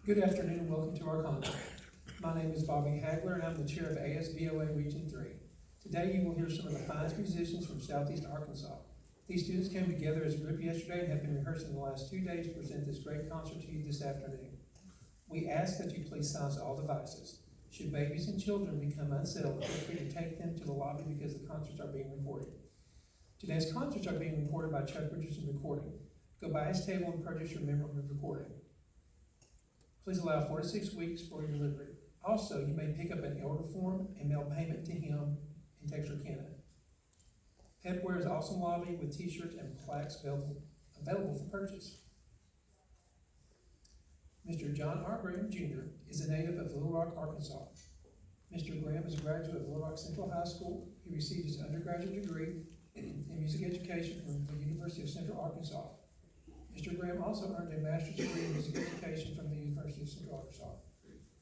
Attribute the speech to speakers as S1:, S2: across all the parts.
S1: Good afternoon and welcome to our conference. My name is Bobby Hagler and I'm the chair of ASBOA Region 3. Today you will hear some of the finest musicians from Southeast Arkansas. These students came together as a group yesterday and have been rehearsing the last 2 days to present this great concert to you this afternoon. We ask that you please silence all devices. Should babies and children become unsettled, feel free to take them to the lobby because the concerts are being recorded. Today's concerts are being recorded by Chuck Richardson Recording. Go by his table and purchase your memorable recording. Please allow 4 to 6 weeks for your delivery. Also, you may pick up an order form and mail payment to him in Texarkana. Pepware is also in the lobby with t-shirts and plaques available for purchase. Mr. John R. Graham Jr. is a native of Little Rock, Arkansas. Mr. Graham is a graduate of Little Rock Central High School. He received his undergraduate degree in music education from the University of Central Arkansas. Mr. Graham also earned a master's degree in music education from the University of Central Arkansas.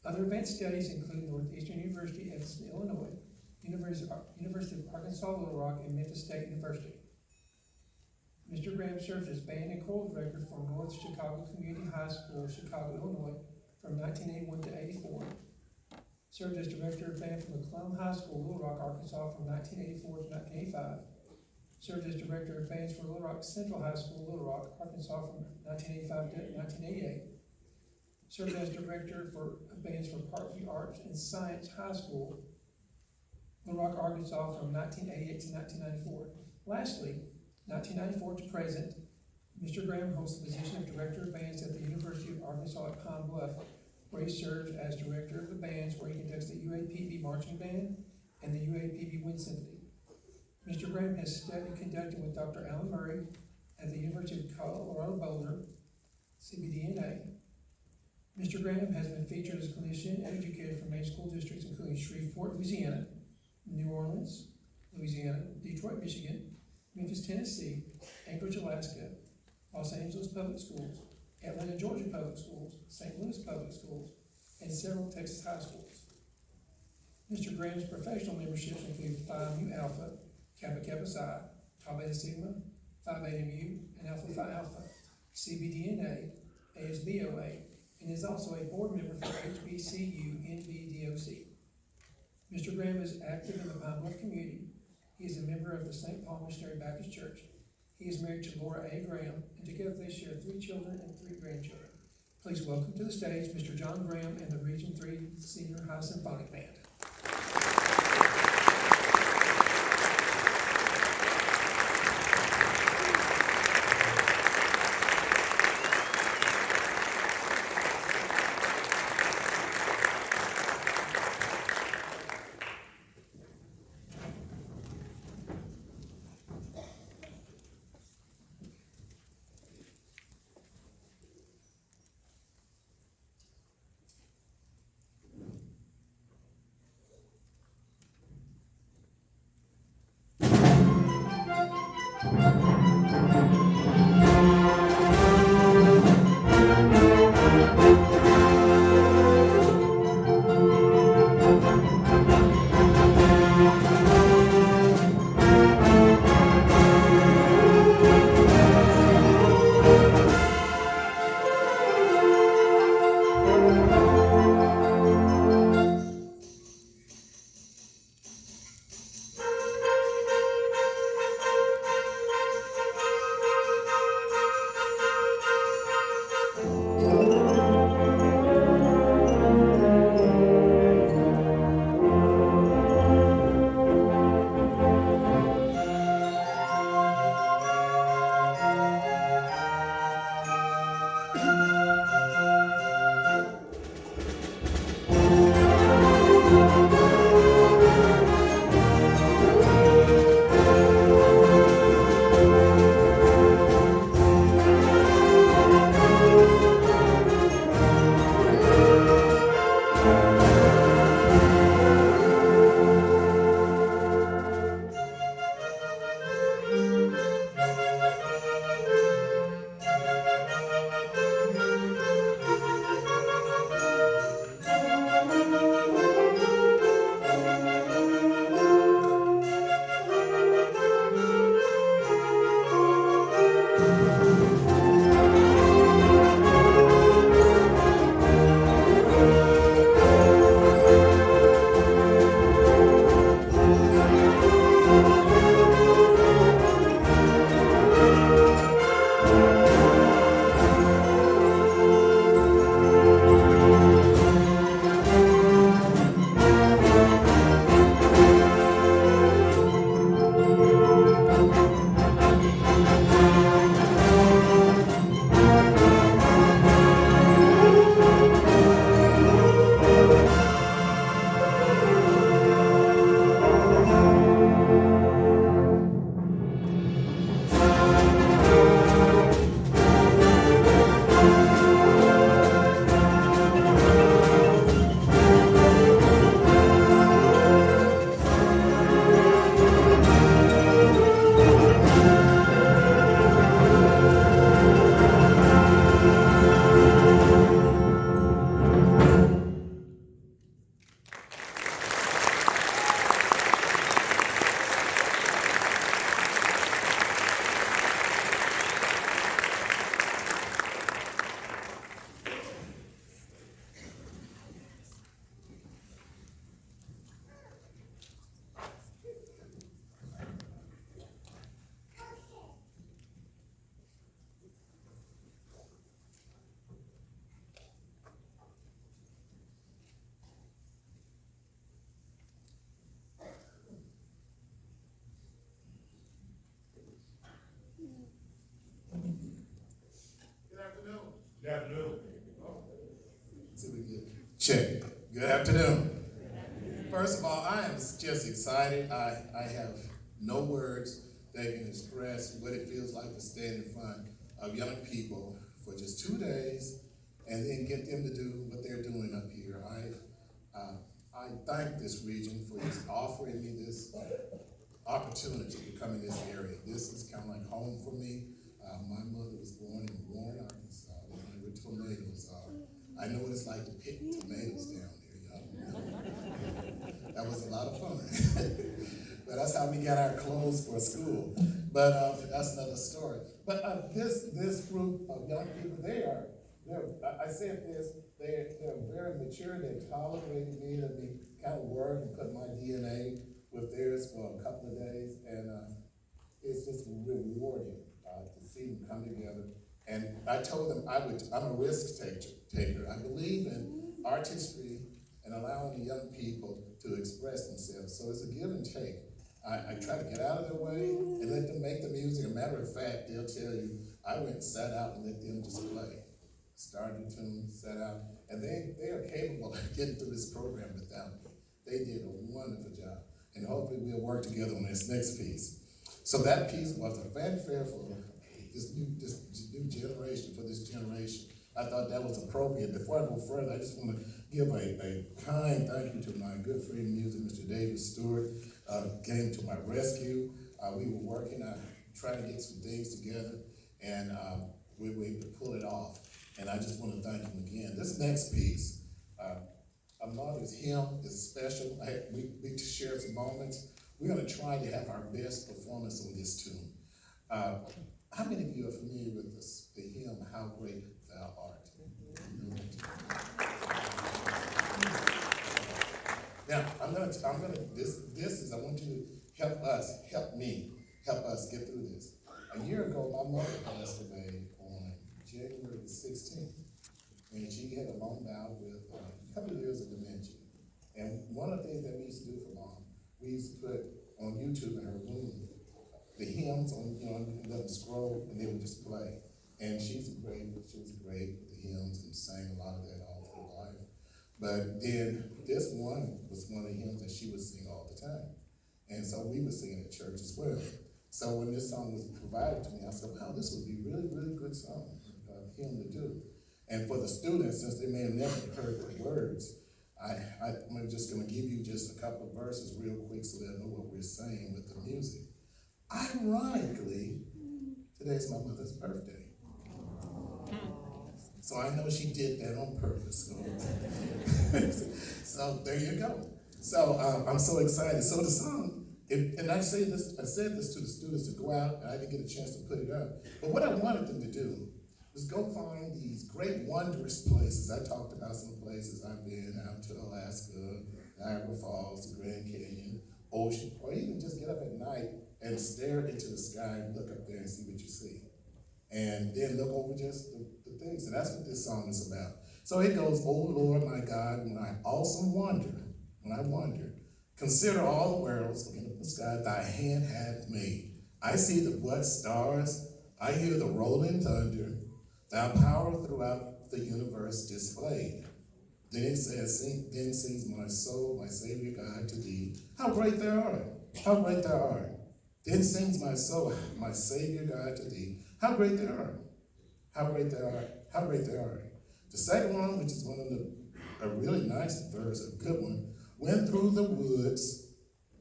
S1: Other advanced studies include Northeastern University, Evanston, Illinois, University of Arkansas, Little Rock, and Memphis State University. Mr. Graham served as band and choral director for North Chicago Community High School, Chicago, Illinois, from 1981 to 84. Served as director of band for McClellan High School, Little Rock, Arkansas, from 1984 to 1985. Served as director of bands for Little Rock Central High School, Little Rock, Arkansas, from 1985 to 1988. Served as director of bands for Parkview Arts and Science High School, Little Rock, Arkansas, from 1988 to 1994. Lastly, 1994 to present, Mr. Graham holds the position of director of bands at the University of Arkansas at Pine Bluff, where he serves as director of the bands where he conducts the UAPB Marching Band and the UAPB Wind Symphony. Mr. Graham has studied conducting with Dr. Alan Murray at the University of Colorado Boulder, CBDNA. Mr. Graham has been featured as a clinician and educator for main school districts including Shreveport, Louisiana, New Orleans, Louisiana, Detroit, Michigan, Memphis, Tennessee, Anchorage, Alaska, Los Angeles Public Schools, Atlanta, Georgia Public Schools, St. Louis Public Schools, and several Texas high schools. Mr. Graham's professional memberships include Phi Mu Alpha, Kappa Kappa Psi, Tau Beta Sigma, Phi Beta Mu, and Alpha Phi Alpha, CBDNA, ASBOA, and is also a board member for HBCU NBDOC. Mr. Graham is active in the Pine Bluff community. He is a member of the St. Paul Missionary Baptist Church. He is married to Laura A. Graham, and together they share 3 children and 3 grandchildren. Please welcome to the stage Mr. John Graham and the Region 3 Senior High Symphonic Band.
S2: Check. Good afternoon. First of all, I am just excited. I have no words that can express what it feels like to stand in front of young people for just 2 days and then get them to do what they're doing up here. I thank this region for just offering me this opportunity to come in this area. This is kind of like home for me. My mother was born in Warren, Arkansas, where tomatoes are. I know what it's like to pick tomatoes down there, y'all. That was a lot of fun. But that's how we got our clothes for school. But that's another story. But this group of young people, I said this, they're very mature, they're tolerating me, let me kind of work and put my DNA with theirs for a couple of days, and it's just rewarding to see them come together. And I told them I'm a risk taker. I believe in artistry and allowing the young people to express themselves. So it's a give and take. I try to get out of their way and let them make the music. A matter of fact, they'll tell you, I went and sat out and let them just play. Started a tune, sat out, and they are capable of getting through this program without me. They did a wonderful job. And hopefully we'll work together on this next piece. So that piece was a fanfare for this new generation, for this generation. I thought that was appropriate. Before I go further, I just want to give a kind thank you to my good friend in music, Mr. David Stewart, came to my rescue. We were working, trying to get some things together, and we were able to pull it off. And I just want to thank him again. This next piece, Mother's Hymn is special. We share some moments. We're going to try to have our best performance on this tune. How many of you are familiar with the hymn, How Great Thou Art? Now, I want you to help us get through this. A year ago, my mother passed away on January the 16th. And she had a long bout with a couple of years of dementia. And one of the things that we used to do for Mom, we used to put on YouTube in her room the hymns on, you can let them scroll and they would just play. And she was great with the hymns and sang a lot of that all through her life. But then this one was one of the hymns that she would sing all the time. And so we would sing it at church as well. So when this song was provided to me, I said, wow, this would be a really, really good song, hymn to do. And for the students, since they may have never heard the words, I'm just going to give you just a couple of verses real quick so they'll know what we're saying with the music. Ironically, today's my mother's birthday. So I know she did that on purpose. So there you go. So I'm so excited. So the song, and I said this to the students to go out, and I didn't get a chance to put it up. But what I wanted them to do was go find these great wondrous places. I talked about some places I've been out to Alaska, Niagara Falls, the Grand Canyon, ocean, or even just get up at night and stare into the sky and look up there and see what you see. And then look over just the things. And that's what this song is about. So it goes, "O Lord my God, when I wonder, consider all the worlds, looking up the sky, thy hand hath made. I see the bright stars, I hear the rolling thunder, thy power throughout the universe displayed. Then it says, then sings my soul, my Savior God, to thee, how great thou art, how great thou art. Then sings my soul, my Savior God, to thee, how great thou art, how great thou art, how great thou art. The second one, which is one of a really nice verse, a good one, went through the woods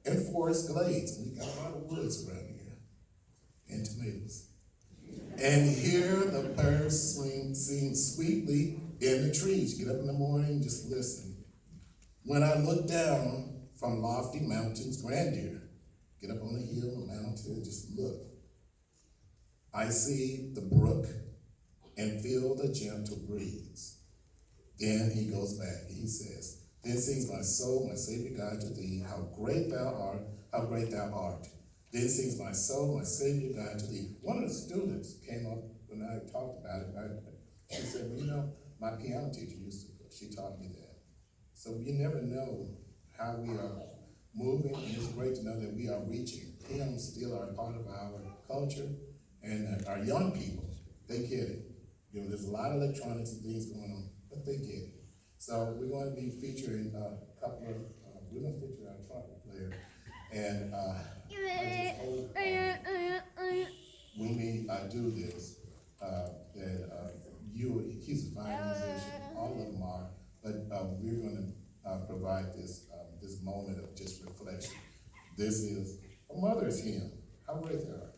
S2: and forest glades. And we got a lot of woods around here, and tomatoes. And hear the birds sing sweetly in the trees. You get up in the morning, just listen. When I look down from lofty mountains' grandeur, get up on a hill, a mountain, just look. I see the brook and feel the gentle breeze. Then he goes back and he says, then sings my soul, my Savior God, to thee, how great thou art, how great thou art. Then sings my soul, my Savior God, to thee. One of the students came up when I talked about it. She said, well, my piano teacher she taught me that. So you never know how we are moving, and it's great to know that we are reaching. Hymns still are part of our culture, and our young people, they get it. There's a lot of electronics and things going on, but they get it. So we're going to be featuring a couple of, we're going to feature our trumpet player. And I just hope when we do this, that he's a fine musician, all of them are, but we're going to provide this moment of just reflection. This is a mother's hymn. How great they are.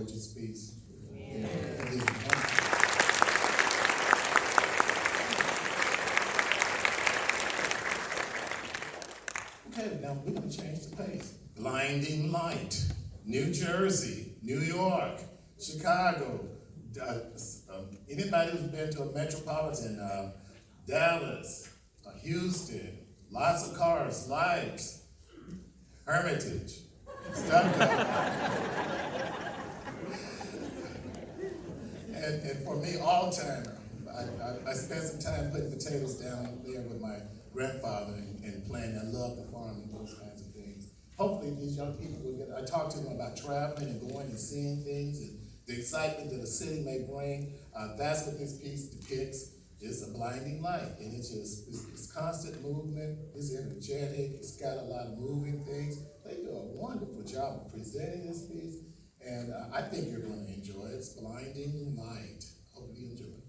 S2: gorgeous piece? Yeah. Okay, now we're going to change the pace. Blinding Light, New Jersey, New York, Chicago, anybody who's been to a metropolitan, Dallas, Houston, lots of cars, lights, Hermitage, stuff. And for me, all-timer, I spent some time putting potatoes down there with my grandfather and playing. I love the farm and those kinds of things. Hopefully these young people will get, I talked to them about traveling and going and seeing things and the excitement that a city may bring. That's what this piece depicts. It's a blinding light, and it's constant movement, it's energetic, it's got a lot of moving things. They do a wonderful job of presenting this piece, and I think you're going to enjoy it. It's Blinding Light. Hope you enjoy it.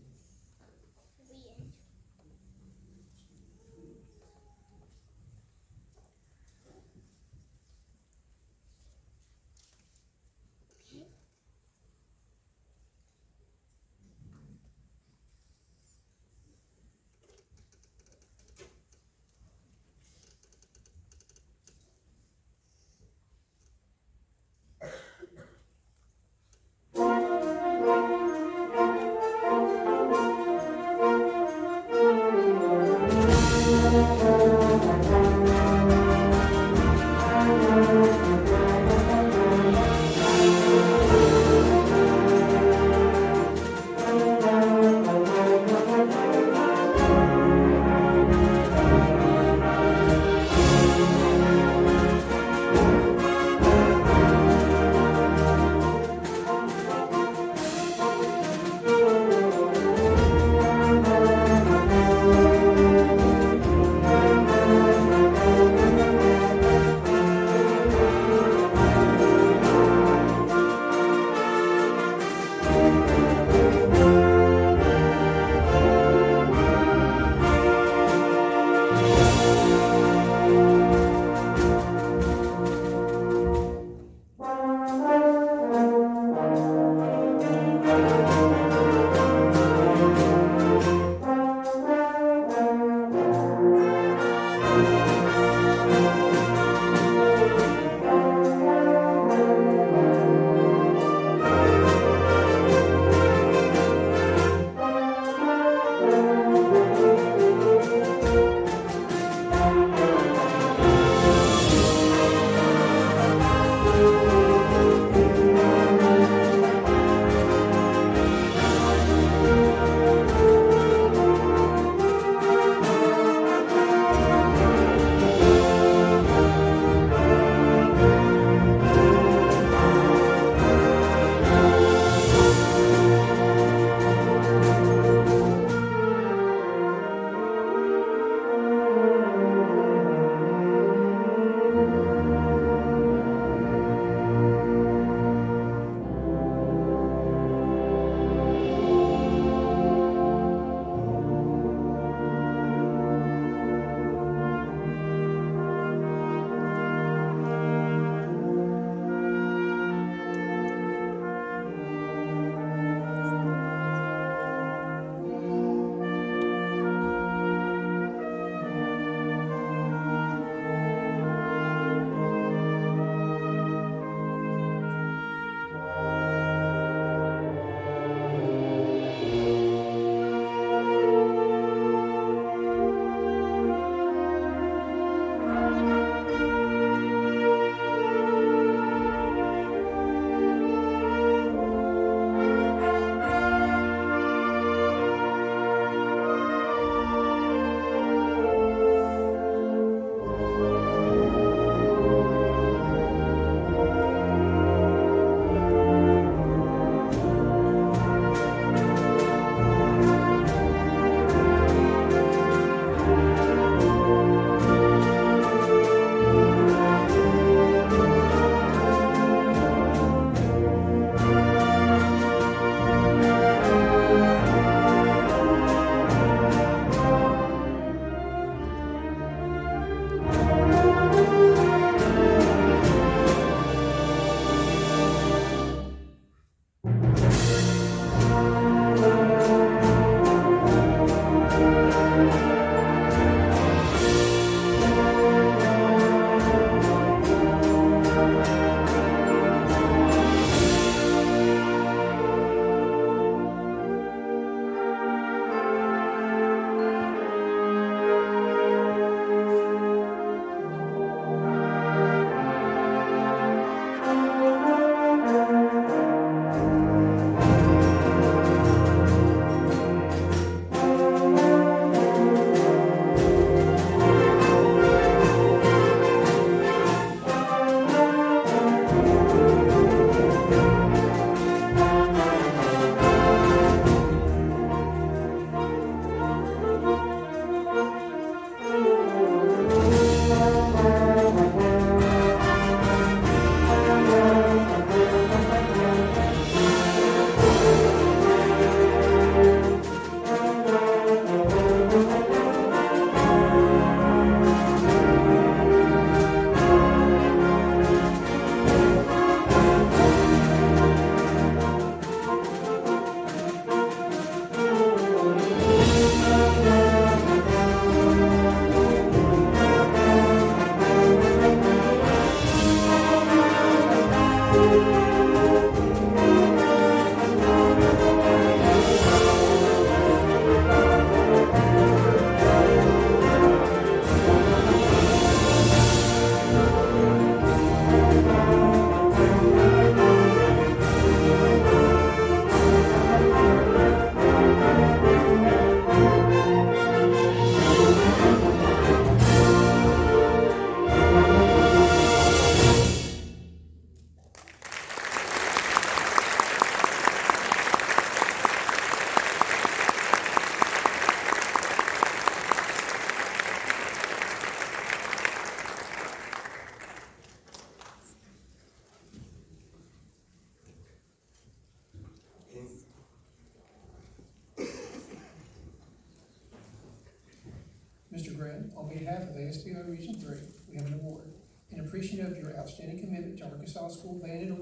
S1: Mr. Graham, on behalf of ASBOA Region 3, we have an award. In appreciation of your outstanding commitment to Arkansas School Band and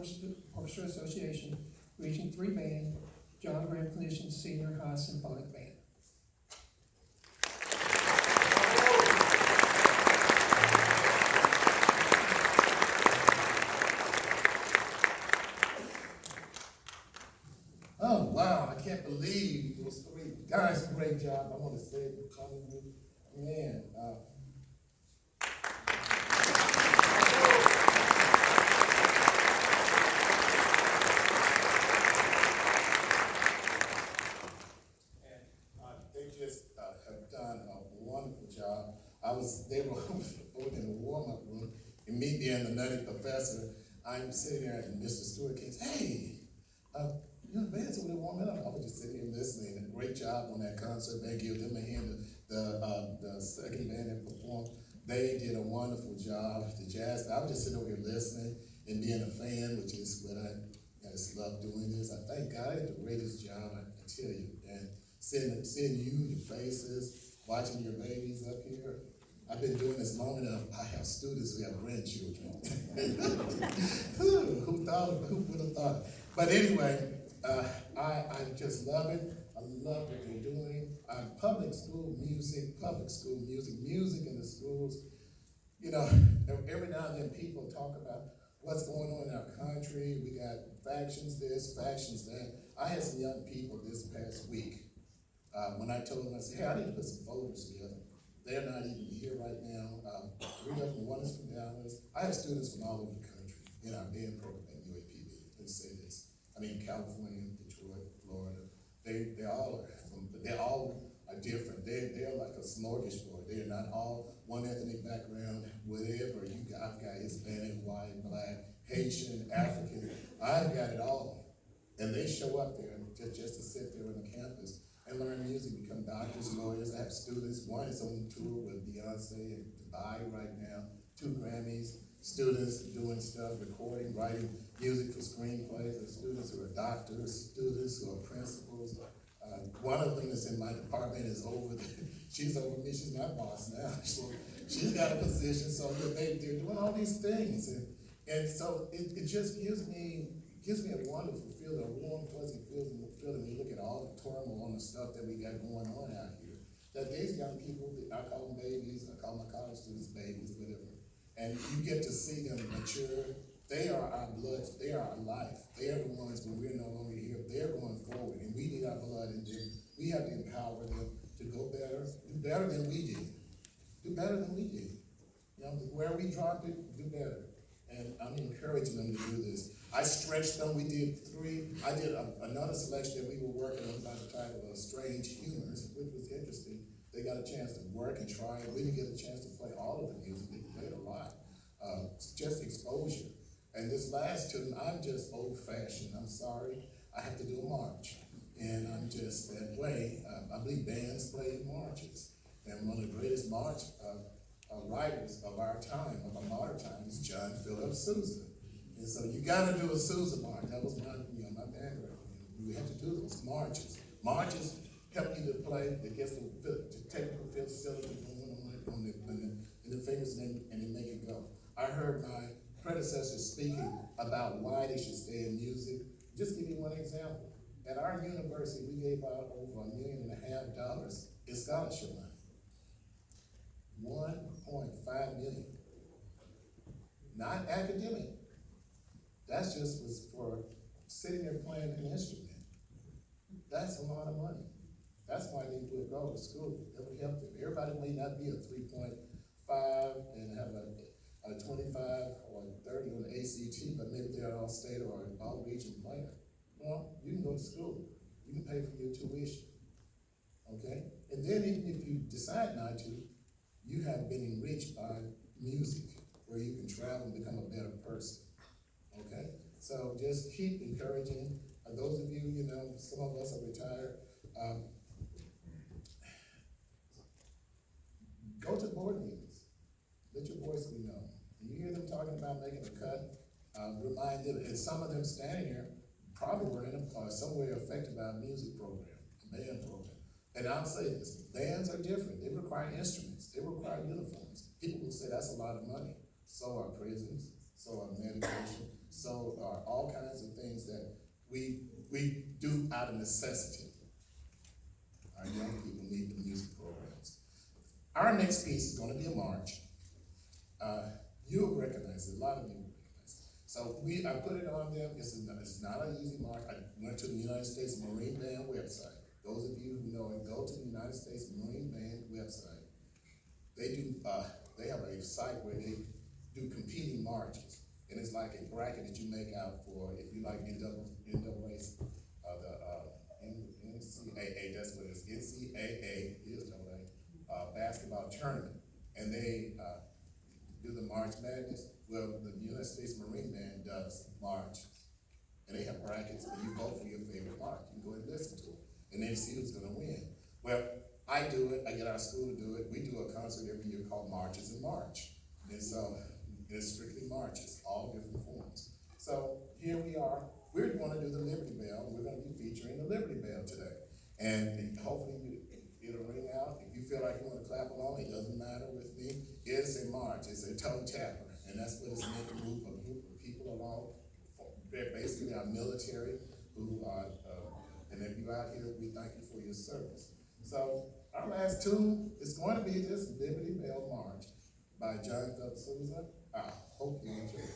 S1: Orchestra Association, Region 3 Band, John Graham Clinician Senior High Symphonic Band.
S2: Oh, wow, I can't believe those three guys, great job. I want to say it for coming with, man. They just have done a wonderful job. They were over in the warm-up room, and me being the nutty professor, I'm sitting there and Mr. Stewart came, hey, you know, the band's over there warming up. I was just sitting here listening, and great job on that concert. They give them a hand. The second band that performed, they did a wonderful job. The jazz, I was just sitting over here listening and being a fan, which is what I just love doing this. I thank God I did the greatest job, I tell you. And seeing you, your faces, watching your babies up here. I've been doing this long enough. I have students who have grandchildren. Who would have thought? But anyway, I just love it. I love what they're doing. Public school music in the schools. You know, every now and then people talk about what's going on in our country. We got factions this, factions that. I had some young people this past week. When I told them, I said, hey, I need to put some folders together. They're not even here right now. 3 of them, one is from Dallas. I have students from all over the country in our band program at UAPB. Let's say this. I mean, California, Detroit, Florida. They all are different. They're like a smorgasbord. They're not all one ethnic background, whatever you got. I've got Hispanic, white, black, Haitian, African. I've got it all. And they show up there just to sit there on the campus and learn music, become doctors, lawyers. I have students. One is on tour with Beyonce in Dubai right now, 2 Grammys. Students doing stuff, recording, writing music for screenplays. There's students who are doctors, students who are principals. One of them is in my department, she's over me, she's my boss now. So she's got a position, so they're doing all these things. And so it just gives me a wonderful feeling, a warm, fuzzy feeling when you look at all the turmoil and the stuff that we got going on out here. That these young people, I call them babies, I call my college students babies, whatever. And you get to see them mature. They are our blood, they are our life. They are the ones when we're no longer here, they're going forward. And we need our blood in them. We have to empower them to go better, do better than we did. Do better than we did. You know, where we dropped it, do better. And I'm encouraging them to do this. I stretched them. We did 3. I did another selection that we were working on by the title of Strange Humors, which was interesting. They got a chance to work and try it. We didn't get a chance to play all of the music. They played a lot. Just exposure. And this last tune, I'm just old-fashioned. I'm sorry. I have to do a march. And I'm just that way. I believe bands play marches. And one of the greatest march writers of our time, of our modern time, is John Philip Sousa. And so you gotta do a Sousa march. That was my band. We have to do those marches. Marches help you to play, to get the technical facility going in the fingers and then make it go. I heard my predecessors speaking about why they should stay in music. Just give you one example. At our university, we gave out over $1.5 million in scholarship money. 1.5 million. Not academic. That's just was for sitting there playing an instrument. That's a lot of money. That's why they would go to school. It would help them. Everybody may not be a 3.5 and have a 25 or 30 on the ACT, but maybe they're all state or all region player. Well, you can go to school. You can pay for your tuition. Okay? And then even if you decide not to, you have been enriched by music, where you can travel and become a better person. Okay? So just keep encouraging. Those of you, you know, some of us are retired. Go to board meetings. Let your voice be known. When you hear them talking about making a cut, remind them, and some of them standing here probably were in somewhere affected by a music program, a band program. And I'll say this, bands are different. They require instruments. They require uniforms. People will say that's a lot of money. So are prisons, so are medication, so are all kinds of things that we do out of necessity. Our young people need the music programs. Our next piece is going to be a march. You'll recognize it. A lot of you will recognize it. So I put it on them. It's not an easy march. I went to the United States Marine Band website. Those of you who know it, go to the United States Marine Band website. They have a site where they do competing marches. And it's like a bracket that you make out for, if you like NCAA, NCAA, that's what it is, NCAA is basketball tournament. And they do the March Madness. Well, the United States Marine Band does march. And they have brackets, and you vote for your favorite march. You can go and listen to it, and then see who's gonna win. Well, I do it, I get our school to do it. We do a concert every year called Marches in March. And so, it's strictly marches, all different forms. So here we are. We're going to do the Liberty Bell. We're going to be featuring the Liberty Bell today. And hopefully it'll ring out. If you feel like you want to clap along, it doesn't matter with me. It's a march. It's a toe tapper. And that's what it's meant to move a group of people along. Basically our military who are, and if you're out here, we thank you for your service. So our last tune is going to be this Liberty Bell March by John Sousa. I hope you enjoy it.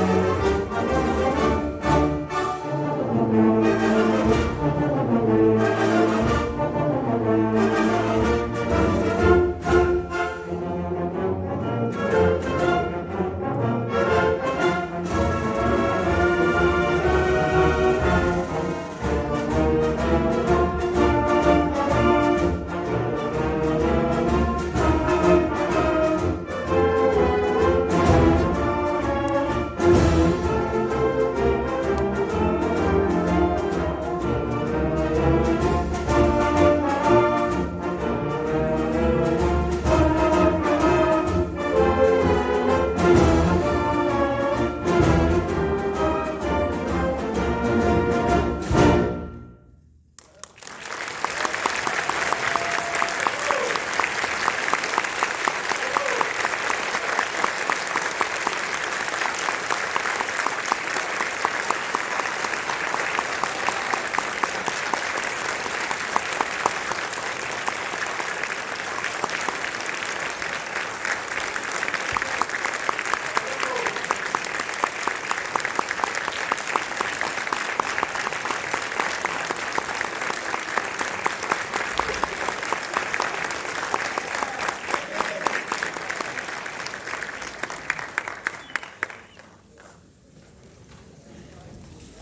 S2: Thank you.